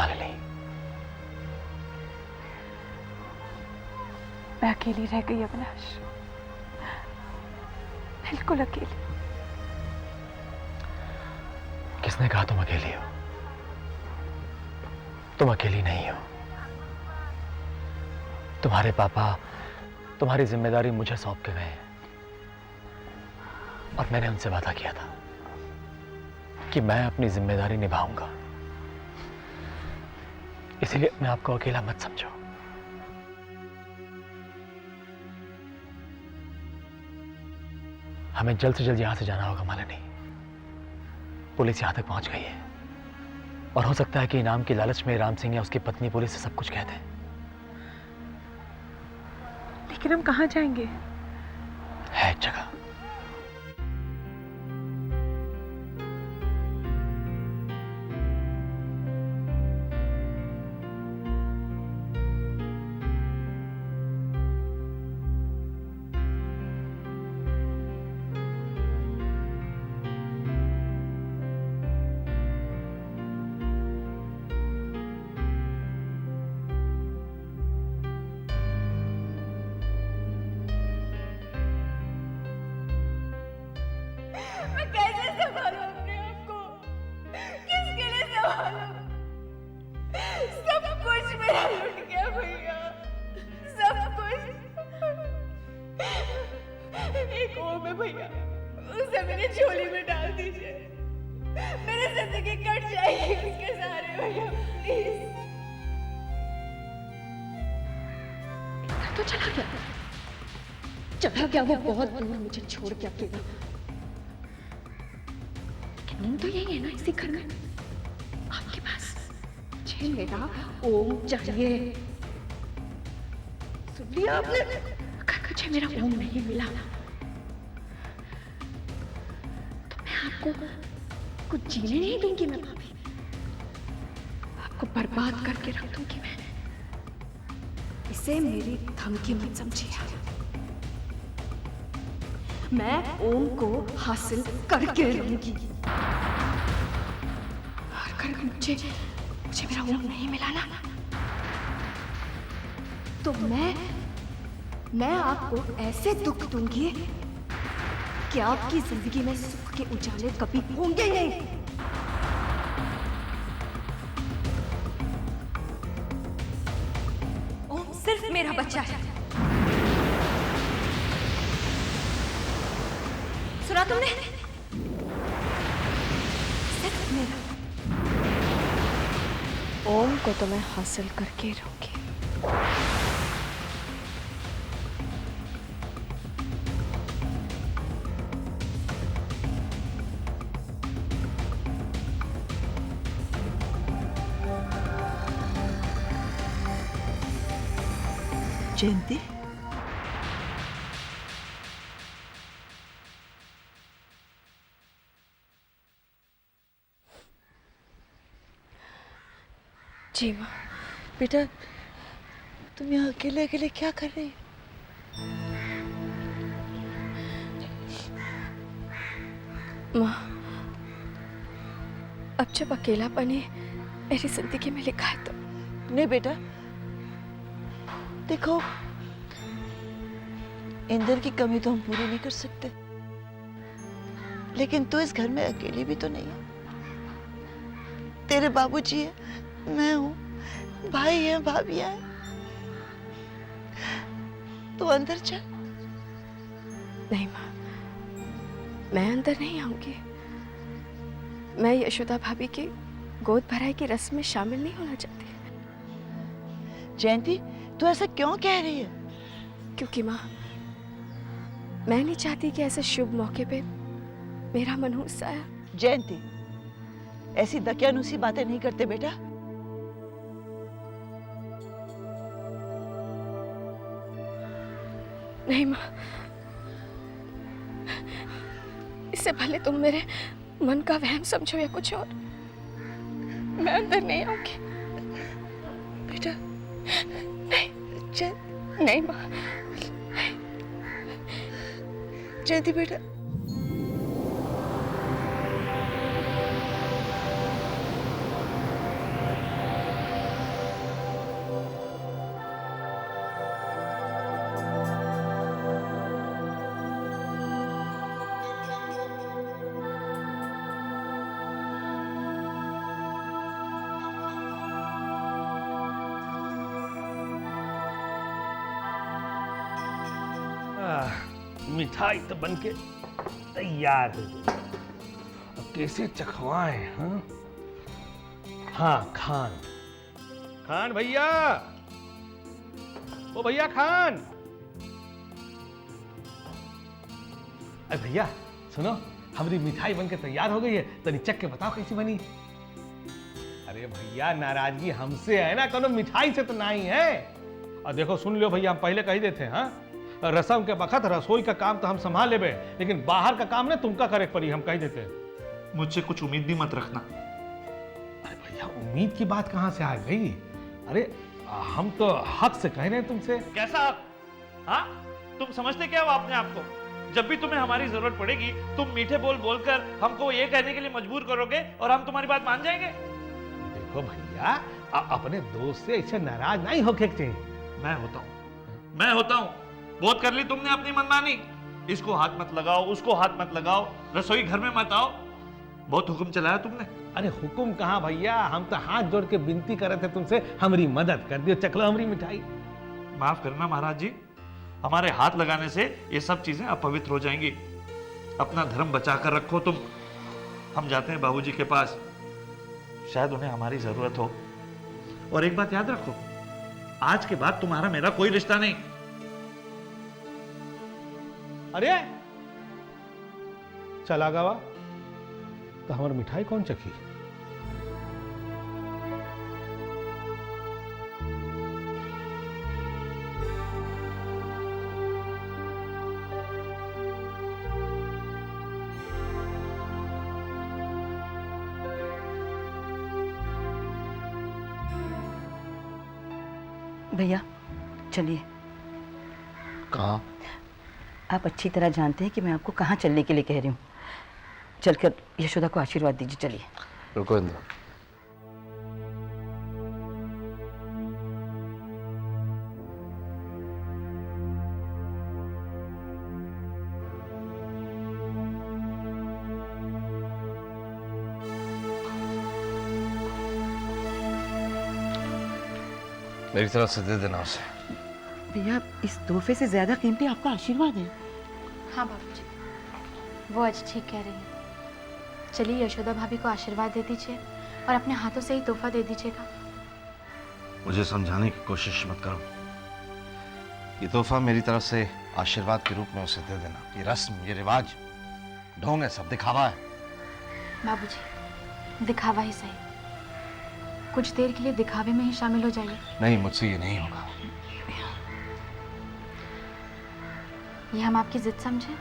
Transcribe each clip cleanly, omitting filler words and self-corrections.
मालिनी। मैं अकेली रह गई अविनाश, बिल्कुल अकेली। किसने कहा तुम अकेली हो? तुम अकेली नहीं हो। तुम्हारे पापा तुम्हारी जिम्मेदारी मुझे सौंप के गए हैं और मैंने उनसे वादा किया था कि मैं अपनी जिम्मेदारी निभाऊंगा। इसीलिए अपने आप को अकेला मत समझो। हमें जल्द से जल्द यहां से जाना होगा मालिनी। पुलिस यहां तक पहुंच गई है और हो सकता है कि इनाम की लालच में राम सिंह या उसकी पत्नी पुलिस से सब कुछ कह दें। लेकिन हम कहां जाएंगे? है एक जगह। मैं कैसे संभालूं अपने आप को? किसके लिए संभालूं? सब कुछ मेरा लुट गया भैया, सब कुछ। एक ओम है भैया, उसे मेरी झोली में डाल दीजिए। मेरी जिंदगी कट जाएगी उसके सहारे भैया, प्लीज। तो चला गया वो बहुत दूर, मुझे छोड़ के अकेला। ओम तो यही है ना, इसी घर में आपके पास। मुझे मेरा ओम चाहिए। सुन लिया आपने? अगर मुझे मेरा ओम नहीं मिला तो मैं आपको कुछ जीने नहीं दूंगी। मैं भाभी, आपको बर्बाद करके रख दूंगी मैं। इसे मेरी धमकी मत समझिए। मैं ओम को हासिल करके रहूंगी। अगर मुझे मेरा ओम नहीं मिला ना, तो मैं आपको ऐसे दुख दूंगी कि आपकी जिंदगी में सुख के उजाले कभी होंगे ही नहीं। ओम सिर्फ मेरा बच्चा है। सुना तुमने? सिर्फ मेरा। ओम को तो मैं हासिल करके रहूंगी। जयंती, जी माँ। बेटा तुम यहाँ अकेले अकेले क्या कर रही हो? माँ, अब जब अकेलापन ही मेरी जिंदगी में लिखा है तो। नहीं बेटा, देखो इंदर की कमी तो हम पूरी नहीं कर सकते, लेकिन तू इस घर में अकेली भी तो नहीं है। तेरे बाबूजी है, मैं हूँ, भाई है, भाभियां है। तू अंदर चल। नहीं माँ, मैं अंदर नहीं आऊंगी। मैं यशोदा भाभी की गोद भराई की रस्म में शामिल नहीं होना चाहती। जयंती, तू ऐसा क्यों कह रही है? क्योंकि माँ, मैं नहीं चाहती कि ऐसे शुभ मौके पे मेरा मनहूस आया। जयंती, ऐसी दकियानूसी बातें नहीं करते बेटा। नहीं माँ, इससे भले तुम मेरे मन का वहम समझो या कुछ और, मैं अंदर नहीं आऊंगी। बेटा नहीं, नहीं माँ। जयंती बेटा, मिठाई तो बनके तैयार हो गई। अब कैसे चखवाएं? हाँ खान, खान भैया, ओ भैया खान। अरे भैया सुनो, हमारी मिठाई बनके तैयार हो गई है, तनी चख के बताओ कैसी बनी। अरे भैया नाराजगी हमसे है ना, कोनो मिठाई से तो नहीं है। और देखो सुन लो भैया, हम पहले कही देते हैं, हाँ रसम के बखत रसोई का काम तो हम संभाल लेबे, लेकिन बाहर का काम ना तुमका करे पड़ी, हम कही देते हैं। मुझसे कुछ उम्मीद भी मत रखना। अरे भैया उम्मीद की बात कहाँ से आ गई? अरे हम तो हक से कह रहे हैं तुमसे। कैसा हक? हाँ तुम समझते क्या हो अपने आप को? जब भी तुम्हें हमारी जरूरत पड़ेगी तुम मीठे बोल बोलकर हमको ये कहने के लिए मजबूर करोगे और हम तुम्हारी बात मान जाएंगे। देखो भैया अपने दोस्त से ऐसे नाराज नहीं होके चाहिए। मैं होता हूँ। बहुत कर ली तुमने अपनी मनमानी। इसको हाथ मत लगाओ, उसको हाथ मत लगाओ, रसोई घर में मत आओ। बहुत हुक्म चलाया तुमने। अरे हुक्म कहाँ भैया, हम तो हाथ जोड़ के विनती कर रहे थे तुमसे, हमारी मदद कर दियो, चख लो हमारी मिठाई। माफ करना महाराज जी, हमारे हाथ लगाने से ये सब चीजें अपवित्र हो जाएंगी। अपना धर्म बचा कर रखो तुम। हम जाते हैं बाबूजी के पास, शायद उन्हें हमारी जरूरत हो। और एक बात याद रखो, आज के बाद तुम्हारा मेरा कोई रिश्ता नहीं। अरे चला गवा तो हमारी मिठाई कौन चखी? भैया चलिए। कहाँ? आप अच्छी तरह जानते हैं कि मैं आपको कहाँ चलने के लिए कह रही हूँ। चलकर यशोदा को आशीर्वाद दीजिए, चलिए। रुको इंदु, मेरी तरफ से दे देना उसे। भैया इस तोहफे से ज्यादा कीमती आपका आशीर्वाद है। हाँ बाबूजी, वो आज ठीक कह रही हैं। चलिए यशोदा भाभी को आशीर्वाद दे दीजिए और अपने हाथों से ही तोहफा दे दीजिएगा। मुझे समझाने की कोशिश मत करो। ये तोहफा मेरी तरफ से आशीर्वाद के रूप में उसे दे देना। ये रस्म, ये रिवाज, ढोंग है, सब दिखावा है। बाबूजी दिखावा ही सही, कुछ देर के लिए दिखावे में ही शामिल हो जाइए। नहीं, मुझसे ये नहीं होगा। ये हम आपकी जिद समझे?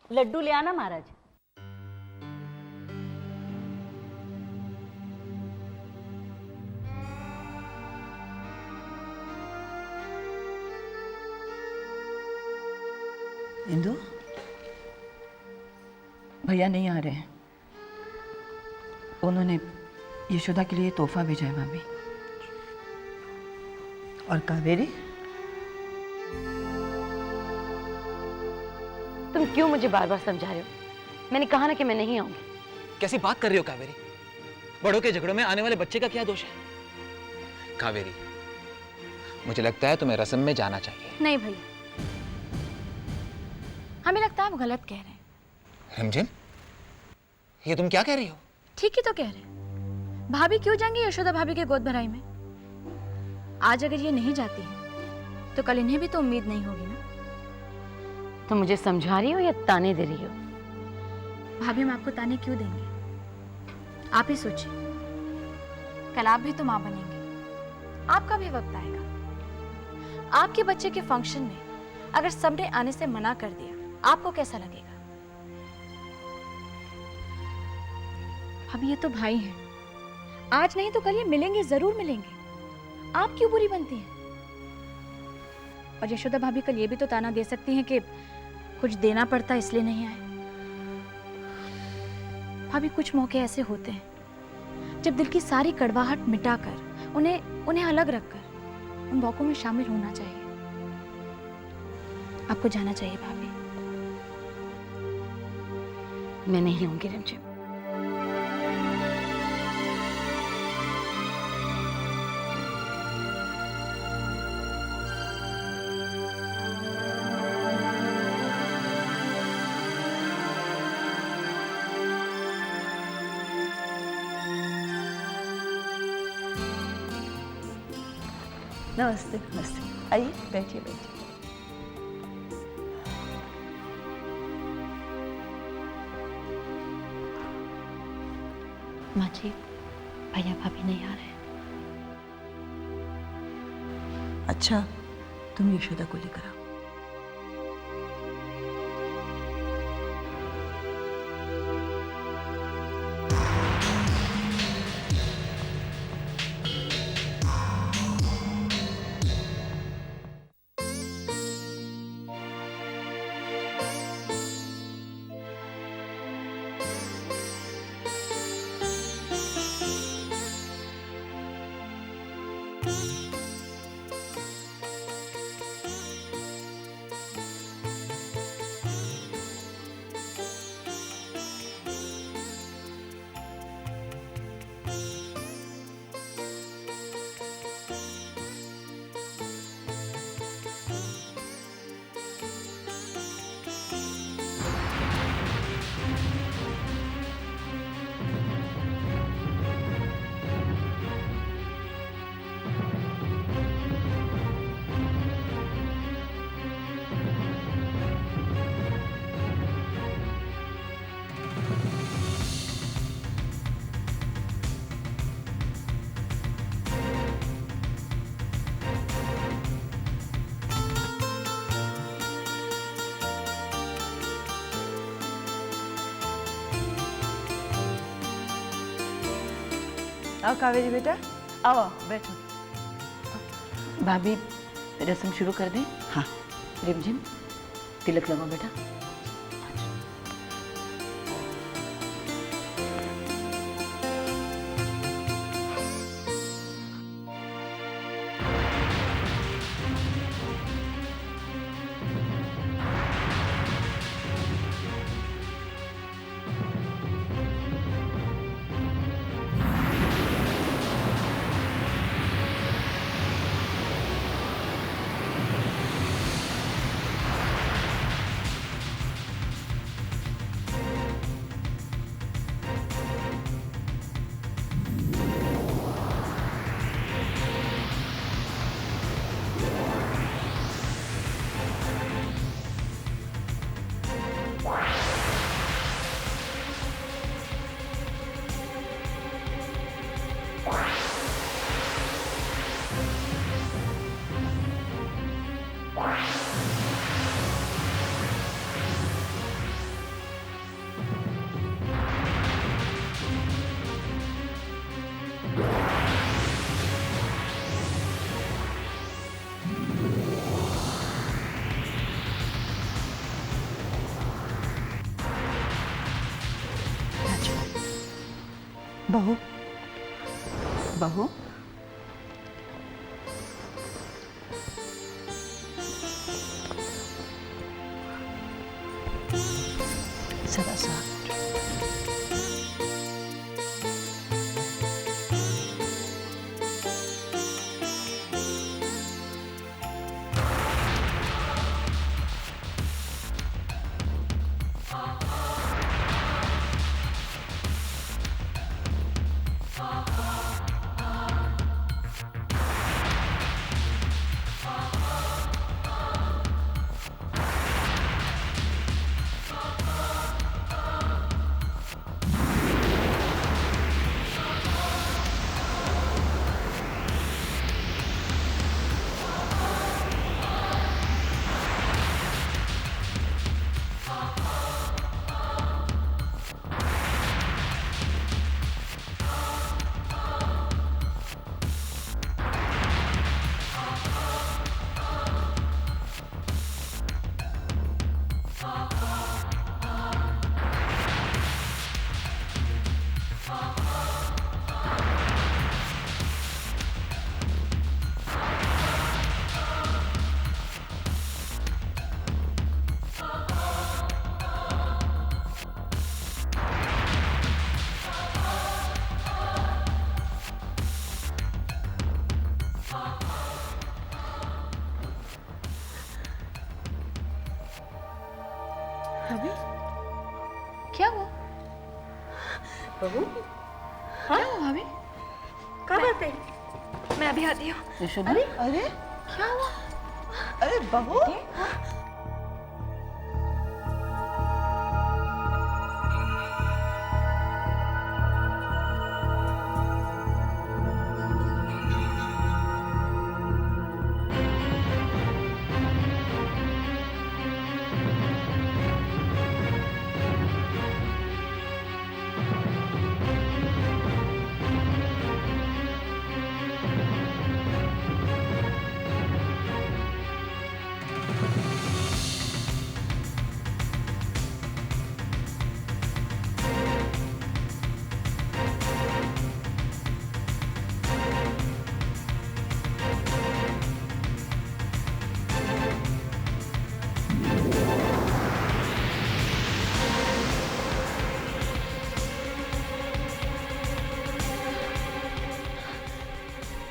लड्डू ले आना महाराज। इंदु, भैया नहीं आ रहे हैं। उन्होंने यशोदा के लिए तोहफा भेजा है भाभी। और कावेरी? तुम क्यों मुझे बार बार समझा रहे हो? मैंने कहा ना कि मैं नहीं आऊंगी। कैसी बात कर रही हो कावेरी? बड़ों के झगड़ों में आने वाले बच्चे का क्या दोष है? कावेरी, मुझे लगता है तुम्हें रस्म में जाना चाहिए। नहीं भैया, हमें लगता है आप गलत कह रहे हैं। रिमझिम, ये तुम क्या कह रही हो? ठीक ही तो कह रहे हैं। भाभी क्यों जाएंगी यशोदा भाभी के गोद भराई में? आज अगर ये नहीं जाती है तो कल इन्हें भी तो उम्मीद नहीं होगी ना। तुम मुझे समझा रही हो या ताने दे रही हो? भाभी हम आपको ताने क्यों देंगे? आप ही सोचिए, कल आप भी तो माँ बनेंगे, आपका भी वक्त आएगा। आपके बच्चे के फंक्शन में अगर सबने आने से मना कर दिया, आपको कैसा लगेगा? अब ये तो भाई हैं, आज नहीं तो कल ये मिलेंगे, जरूर मिलेंगे। आप क्यों बुरी बनती हैं? और यशोदा भाभी कल ये भी तो ताना दे सकती हैं कि कुछ देना पड़ता इसलिए नहीं आए। भाभी कुछ मौके ऐसे होते हैं जब दिल की सारी कड़वाहट मिटाकर उन्हें अलग रखकर उन मौकों में शामिल होना चाहिए। आपको जाना चाहिए भाभी। मैं नहीं होंगी रिमझिम। नमस्ते नमस्ते, आइए बैठिए बैठिए। माँ जी, भैया भाभी नहीं आ रहे। अच्छा, तुम यशोदा को लेकर आओ। आओ कावेरी बेटा, आओ बैठो। भाभी रस्म शुरू कर दें? हाँ। रिमझिम तिलक लगाओ बेटा। बहू, बहू, सदा साथ। भाभी क्या हुआ? बहू क्या हुआ भाभी? कब आते? मैं अभी आती हूँ। यशोदा, अरे क्या हुआ? अरे बहू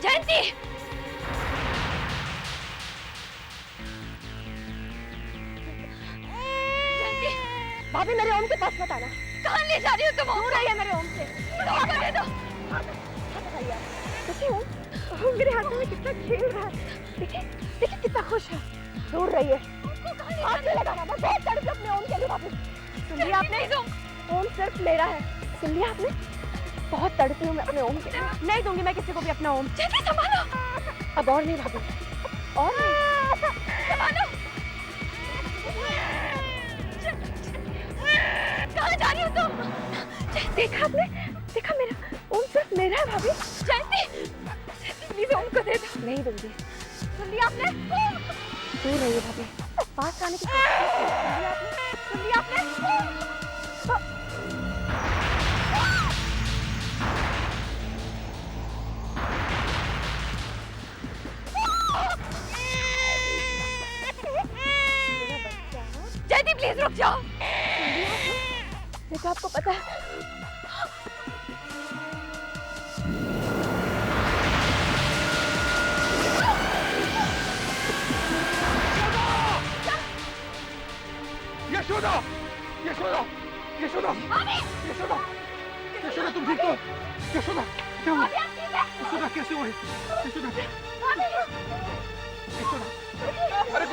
जयंती! जयंती! भाभी मेरे ओम के पास मत आना। कहाँ ले जा रही हो तुम? दूर रहिए मेरे ओम से। दे दो। देखिए ओम मेरे हाथ में कितना खेल रहा है। देखिए देखिए कितना खुश है। दूर रहिए। हाथ नहीं लगाना। मैं बहुत तड़पी अपने ओम के लिए भाभी। सुन लिया आपने? ओम सिर्फ मेरा है। सुन लिया आपने? बहुत तड़पी हूँ मैं अपने ओम के लिए। नहीं दूंगी मैं किसी को भी अपना ओम। जल्दी संभालो। अब और नहीं भाभी, और नहीं। संभालो। कहाँ जा रही हो तुम? देखा आपने? देखा मेरा ओम सिर्फ मेरा है भाभी। जयंती! प्लीज ओम को दे दो। नहीं दूंगी। सुन लिया आपने? दूर रहिए भाभी। पास आने की सुन लिया आपने? जयंती प्लीज रुक जाओ। देखो आपको पता है यशोदा! यशोदा! यशोदा! यशोदा! यशोदा तुम ठीक हो? यशोदा क्या हुआ? यशोदा कैसे हुए? यशोदा! यशोदा! अरे